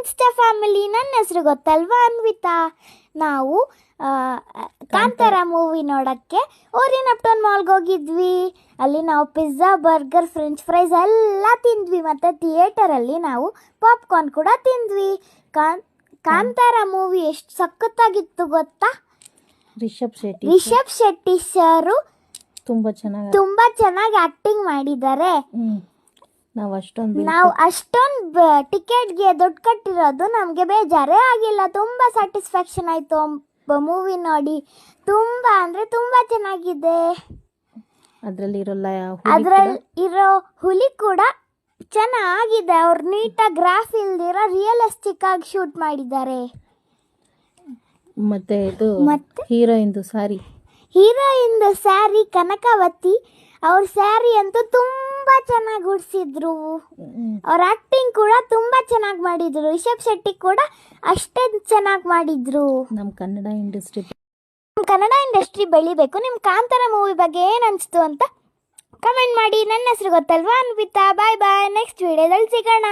Insta family. ನನ್ನ ಹೆಸರು ಗೊತ್ತಲ್ವಾ, ಅನ್ವಿತಾ. ನಾವು ಕಾಂತಾರ ಮೂವಿ ನೋಡೋಕ್ಕೆ ಓರಿಯನ್ ಅಪ್ಟೌನ್ ಮಾಲ್ಗೆ ಹೋಗಿದ್ವಿ. ಅಲ್ಲಿ ನಾವು ಪಿಜ್ಜಾ, ಬರ್ಗರ್, ಫ್ರೆಂಚ್ ಫ್ರೈಸ್ ಎಲ್ಲ ತಿಂದ್ವಿ. ಮತ್ತು ಥಿಯೇಟರಲ್ಲಿ ನಾವು ಪಾಪ್ಕಾರ್ನ್ ಕೂಡ ತಿಂದ್ವಿ. ಕಾಂತಾರ ಮೂವಿ ಎಷ್ಟು ಸಖತ್ತಾಗಿತ್ತು ಗೊತ್ತಾ. ರಿಷಬ್ ಶೆಟ್ಟಿ ಸರು ತುಂಬಾ ಚೆನ್ನಾಗಿ ಆಕ್ಟಿಂಗ್ ಮಾಡಿದ್ದಾರೆ. ನಾವು ಅಷ್ಟೊಂದು ಟಿಕೆಟ್ಗೆ ದುಡ್ಡು ಕಟ್ಟಿರೋದು ನಮಗೆ ಬೇಜಾರೇ ಆಗಿಲ್ಲ. ತುಂಬ ಸ್ಯಾಟಿಸ್ಫ್ಯಾಕ್ಷನ್ ಆಯಿತು ಮೂವಿ ನೋಡಿ. ತುಂಬ ಅಂದರೆ ತುಂಬ ಚೆನ್ನಾಗಿದೆ. ಅದರಲ್ಲಿರೋ ಹುಲಿ ಕೂಡ ಚೆನ್ನಾಗಿದೆ. ಅವ್ರು ನೀಟಾಗಿ ಗ್ರಾಫ್ ಇಲ್ದಿರೋ ರಿಯಲಿಸ್ಟಿಕ್ ಆಗಿ ಶೂಟ್ ಮಾಡಿದ್ದಾರೆ. ಮತ್ತೆ ಹೀರೋಯಿನ್ದು ಸ್ಯಾರಿ ಕನಕಾವತಿ. ಅವ್ರ ಸ್ಯಾರಿ ಅಂತೂ ತುಂಬ ಚೆನ್ನಾಗಿ ಉಡಿಸಿದ್ರು. ಅವ್ರ ಆಕ್ಟಿಂಗ್ ಕೂಡ ತುಂಬ ಚೆನ್ನಾಗಿ ಮಾಡಿದ್ರು. ರಿಷಬ್ ಶೆಟ್ಟಿ ಕೂಡ ಅಷ್ಟೇ ಚೆನ್ನಾಗಿ ಮಾಡಿದ್ರು. ನಮ್ಮ ಕನ್ನಡ ಇಂಡಸ್ಟ್ರಿ ಬೆಳಿಬೇಕು. ನಿಮ್ಮ ಕಾಂತಾರ ಮೂವಿ ಬಗ್ಗೆ ಏನು ಅನಿಸ್ತು ಅಂತ ಕಮೆಂಟ್ ಮಾಡಿ. ನನ್ನ ಹೆಸರು ಗೊತ್ತಲ್ವಾ, ಅನ್ವಿತಾ. ಬಾಯ್ ಬಾಯ್. ನೆಕ್ಸ್ಟ್ ವಿಡಿಯೋದಲ್ಲಿ ಸಿಗೋಣ.